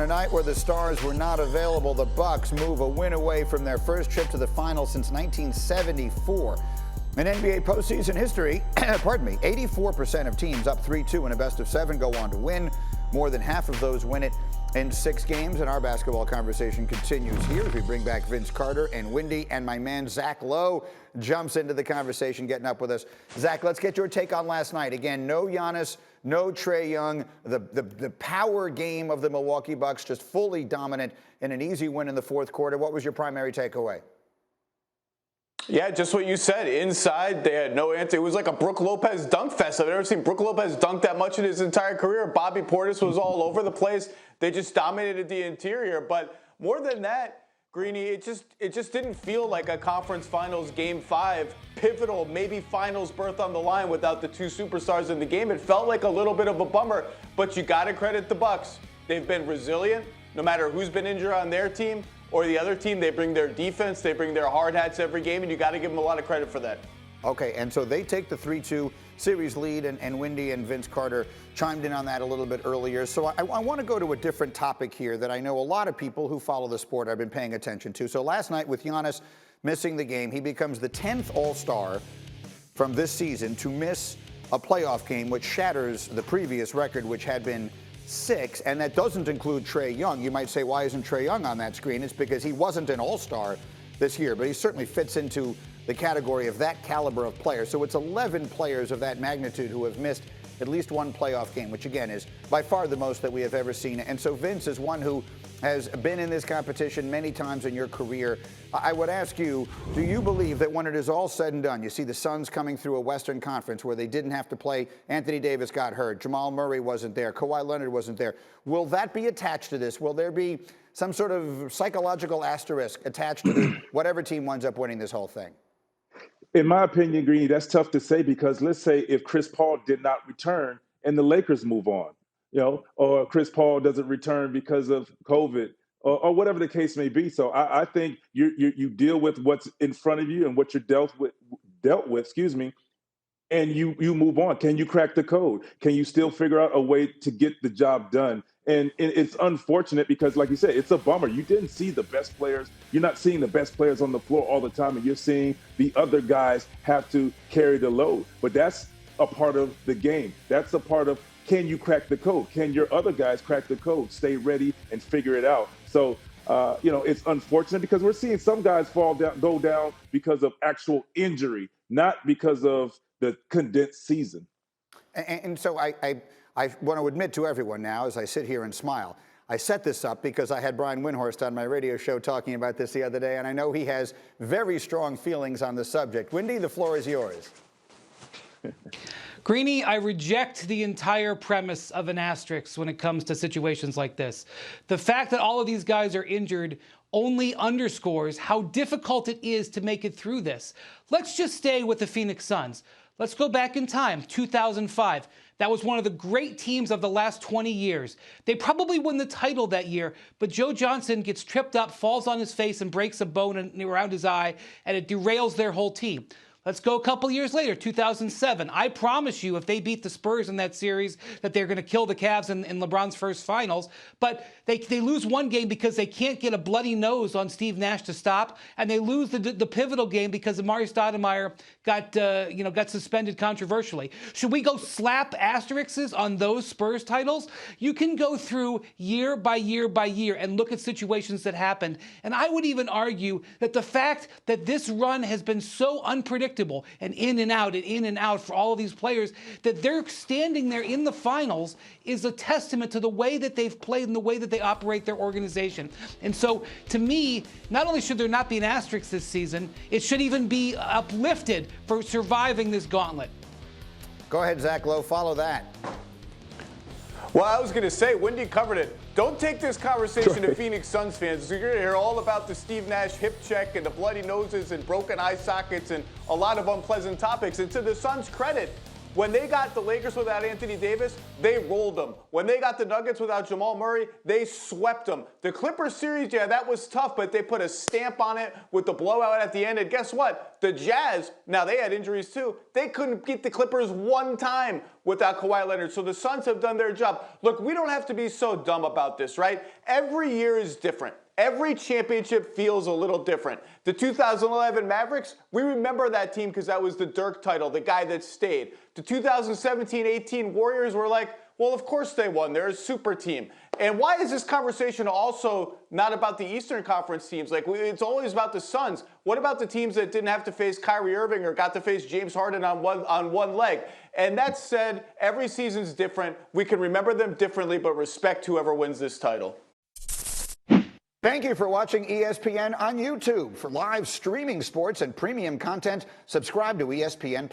a night where the stars were not available, the Bucks move a win away from their first trip to the finals since 1974. In NBA postseason history, 84% of teams up 3-2 in a best-of-7 go on to win. More than half of those win it in 6 games. And our basketball conversation continues here as we bring back Vince Carter and Windy, and my man Zach Lowe jumps into the conversation, getting up with us. Zach, let's get your take on last night. Again, no Giannis, no Trae Young. The power game of the Milwaukee Bucks just fully dominant in an easy win in the fourth quarter. What was your primary takeaway? Yeah, just what you said. Inside, they had no answer. It was like a Brook Lopez dunk fest. I've never seen Brook Lopez dunk that much in his entire career. Bobby Portis was all over the place. They just dominated the interior. But more than that, Greeny, it just didn't feel like a conference finals game 5, pivotal, maybe finals berth on the line without the 2 superstars in the game. It felt like a little bit of a bummer, but you got to credit the Bucks. They've been resilient, no matter who's been injured on their team or the other team. They bring their defense, they bring their hard hats every game, and you got to give them a lot of credit for that. Okay, and so they take the 3-2 series lead, and Windy and Vince Carter chimed in on that a little bit earlier. So I want to go to a different topic here that I know a lot of people who follow the sport have been paying attention to. So last night, with Giannis missing the game, he becomes the 10th All-Star from this season to miss a playoff game, which shatters the previous record, which had been 6, and that doesn't include Trae Young. You might say, why isn't Trae Young on that screen? It's because he wasn't an All-Star this year, but he certainly fits into the category of that caliber of player. So it's 11 players of that magnitude who have missed at least one playoff game, which again is by far the most that we have ever seen. And so Vince is one who has been in this competition many times in your career. I would ask you, do you believe that when it is all said and done, you see the Suns coming through a Western Conference where they didn't have to play, Anthony Davis got hurt, Jamal Murray wasn't there, Kawhi Leonard wasn't there. Will that be attached to this? Will there be some sort of psychological asterisk attached to whatever team winds up winning this whole thing? In my opinion, Greeny, that's tough to say because let's say if Chris Paul did not return and the Lakers move on, or Chris Paul doesn't return because of COVID or whatever the case may be. So I think you deal with what's in front of you and what you're dealt with, and you move on. Can you crack the code? Can you still figure out a way to get the job done? And it's unfortunate because, like you said, it's a bummer. You didn't see the best players. You're not seeing the best players on the floor all the time, and you're seeing the other guys have to carry the load. But that's a part of the game. That's a part of, can you crack the code? Can your other guys crack the code? Stay ready and figure it out. So, it's unfortunate because we're seeing some guys go down because of actual injury, not because of the condensed season. And so I want to admit to everyone now, as I sit here and smile, I set this up because I had Brian Windhorst on my radio show talking about this the other day, and I know he has very strong feelings on the subject. Windy, the floor is yours. Greeny, I reject the entire premise of an asterisk when it comes to situations like this. The fact that all of these guys are injured only underscores how difficult it is to make it through this. Let's just stay with the Phoenix Suns. Let's go back in time, 2005. That was one of the great teams of the last 20 years. They probably won the title that year, but Joe Johnson gets tripped up, falls on his face, and breaks a bone around his eye, and it derails their whole team. Let's go a couple years later, 2007. I promise you, if they beat the Spurs in that series, that they're going to kill the Cavs in LeBron's first finals. But they lose one game because they can't get a bloody nose on Steve Nash to stop, and they lose the pivotal game because Amari Stoudemire got suspended controversially. Should we go slap asterisks on those Spurs titles? You can go through year by year by year and look at situations that happened. And I would even argue that the fact that this run has been so unpredictable and in and out for all of these players, that they're standing there in the finals is a testament to the way that they've played and the way that they operate their organization. And so, to me, not only should there not be an asterisk this season, it should even be uplifted for surviving this gauntlet. Go ahead, Zach Lowe, follow that. Well, I was going to say, Windy covered it. Don't take this conversation to Phoenix Suns fans. You're going to hear all about the Steve Nash hip check and the bloody noses and broken eye sockets and a lot of unpleasant topics. And to the Suns' credit, When they got the Lakers without Anthony Davis, they rolled them. When they got the Nuggets without Jamal Murray, they swept them. The Clippers series, yeah, that was tough, but they put a stamp on it with the blowout at the end. And guess what? The Jazz, now they had injuries too. They couldn't beat the Clippers one time without Kawhi Leonard. So the Suns have done their job. Look, we don't have to be so dumb about this, right? Every year is different. Every championship feels a little different. The 2011 Mavericks, we remember that team because that was the Dirk title, the guy that stayed. The 2017-18 Warriors were like, well, of course they won. They're a super team. And why is this conversation also not about the Eastern Conference teams? Like, it's always about the Suns. What about the teams that didn't have to face Kyrie Irving or got to face James Harden on one leg? And that said, every season's different. We can remember them differently, but respect whoever wins this title. Thank you for watching ESPN on YouTube. For live streaming sports and premium content, subscribe to ESPN+.